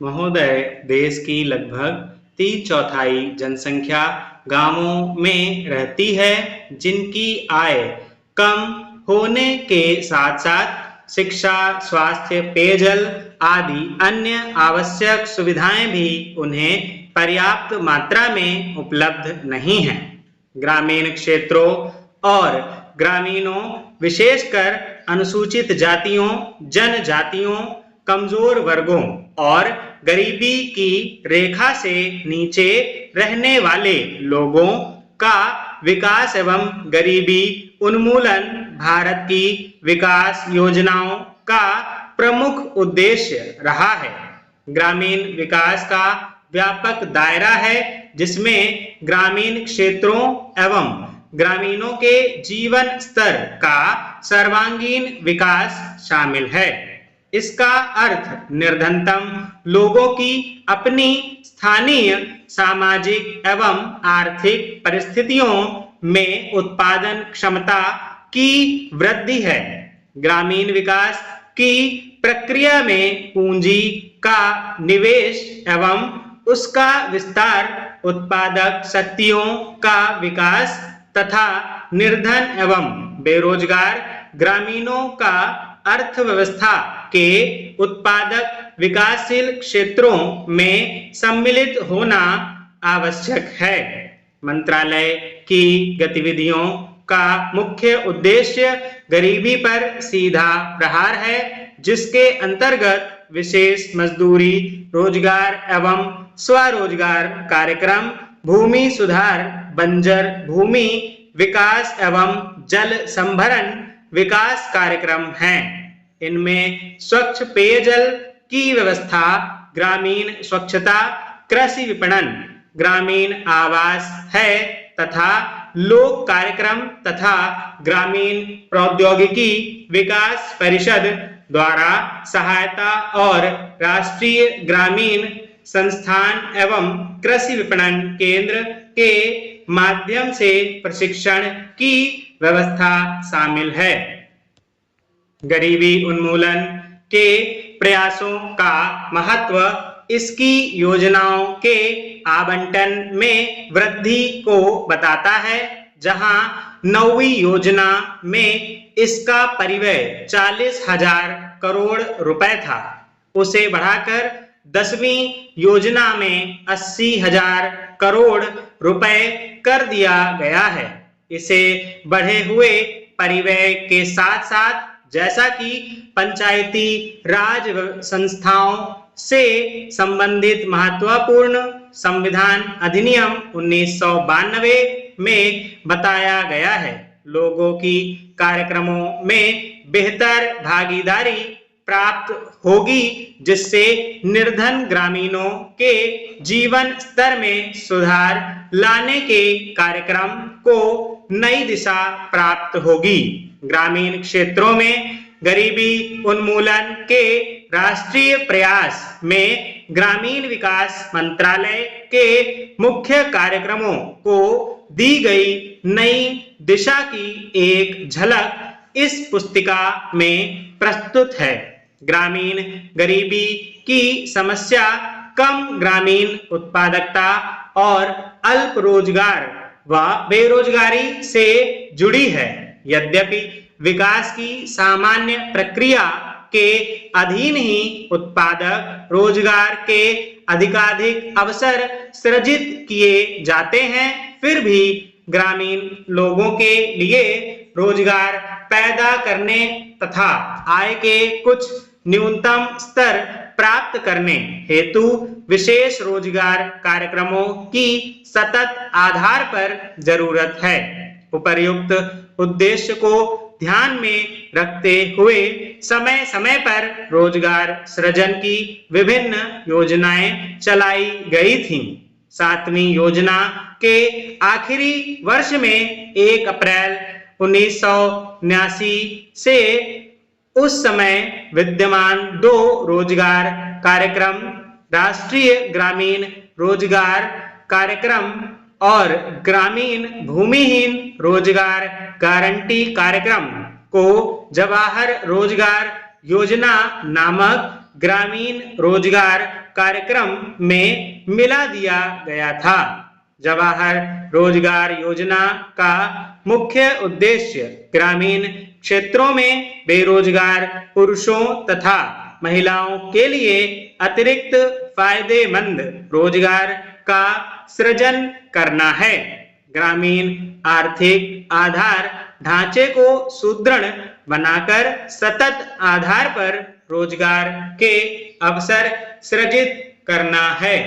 महोदय, देश की लगभग 3/4 जनसंख्या गांवों में रहती है, जिनकी आय कम होने के साथ-साथ शिक्षा, स्वास्थ्य, पेयजल आदि अन्य आवश्यक सुविधाएं भी उन्हें पर्याप्त मात्रा में उपलब्ध नहीं हैं। ग्रामीण क्षेत्रों और ग्रामीणों, विशेषकर अनुसूचित जातियों, जनजातियों, कमजोर वर्गों और गरीबी की रेखा से नीचे रहने वाले लोगों का विकास एवं गरीबी उन्मूलन भारत की विकास योजनाओं का प्रमुख उद्देश्य रहा है। ग्रामीण विकास का व्यापक दायरा है, जिसमें ग्रामीण क्षेत्रों एवं ग्रामीणों के जीवन स्तर का सर्वांगीण विकास शामिल है। इसका अर्थ निर्धनतम लोगों की अपनी स्थानीय सामाजिक एवं आर्थिक परिस्थितियों में उत्पादन क्षमता की वृद्धि है। ग्रामीण विकास की प्रक्रिया में पूंजी का निवेश एवं उसका विस्तार, उत्पादक शक्तियों का विकास तथा निर्धन एवं बेरोजगार ग्रामीणों का अर्थव्यवस्था के उत्पादक विकासशील क्षेत्रों में सम्मिलित होना आवश्यक है। मंत्रालय की गतिविधियों का मुख्य उद्देश्य गरीबी पर सीधा प्रहार है, जिसके अंतर्गत विशेष मजदूरी, रोजगार एवं स्वरोजगार कार्यक्रम, भूमि सुधार, बंजर भूमि विकास एवं जल संभरण विकास कार्यक्रम हैं। इनमें स्वच्छ पेयजल की व्यवस्था, ग्रामीण स्वच्छता, कृषि विपणन, ग्रामीण आवास है तथा लोक कार्यक्रम तथा ग्रामीण प्रौद्योगिकी विकास परिषद द्वारा सहायता और राष्ट्रीय ग्रामीण संस्थान एवं कृषि विपणन केंद्र के माध्यम से प्रशिक्षण की व्यवस्था शामिल है। गरीबी उन्मूलन के प्रयासों का महत्व इसकी योजनाओं के आवंटन में वृद्धि को बताता है। जहां 9वीं योजना में इसका परिव्यय 40,000 करोड़ रुपए था, उसे बढ़ाकर 10वीं योजना में 80,000 करोड़ रुपए कर दिया गया है। इसे बढ़े हुए परिव्यय के साथ साथ, जैसा कि पंचायती राज संस्थाओं से संबंधित महत्वपूर्ण संविधान अधिनियम 1992 में बताया गया है, लोगों की कार्यक्रमों में बेहतर भागीदारी प्राप्त होगी, जिससे निर्धन ग्रामीणों के जीवन स्तर में सुधार लाने के कार्यक्रम को नई दिशा प्राप्त होगी। ग्रामीण क्षेत्रों में गरीबी उन्मूलन के राष्ट्रीय प्रयास में ग्रामीण विकास मंत्रालय के मुख्य कार्यक्रमों को दी गई नई दिशा की एक झलक इस पुस्तिका में प्रस्तुत है। ग्रामीण गरीबी की समस्या कम ग्रामीण उत्पादकता और अल्प रोजगार व बेरोजगारी से जुड़ी है। यद्यपि विकास की सामान्य प्रक्रिया के अधीन ही उत्पादक रोजगार के अधिकाधिक अवसर सृजित किए जाते हैं, फिर भी ग्रामीण लोगों के लिए रोजगार पैदा करने तथा आय के कुछ न्यूनतम स्तर प्राप्त करने हेतु विशेष रोजगार कार्यक्रमों की सतत आधार पर जरूरत है। उपर्युक्त उद्देश्य को ध्यान में रखते हुए समय समय पर रोजगार सृजन की विभिन्न योजनाएं चलाई गई थीं। 7वीं योजना के आखिरी वर्ष में 1 अप्रैल 1979 से उस समय विद्यमान 2 रोजगार कार्यक्रम, राष्ट्रीय ग्रामीण रोजगार कार्यक्रम और ग्रामीण भूमिहीन रोजगार गारंटी कार्यक्रम को जवाहर रोजगार योजना नामक ग्रामीण रोजगार कार्यक्रम में मिला दिया गया था। जवाहर रोजगार योजना का मुख्य उद्देश्य ग्रामीण क्षेत्रों में बेरोजगार पुरुषों तथा महिलाओं के लिए अतिरिक्त फायदेमंद रोजगार का सृजन करना है। ग्रामीण आर्थिक आधार ढांचे को सुदृढ़ बनाकर सतत आधार पर रोजगार के अवसर सृजित करना है।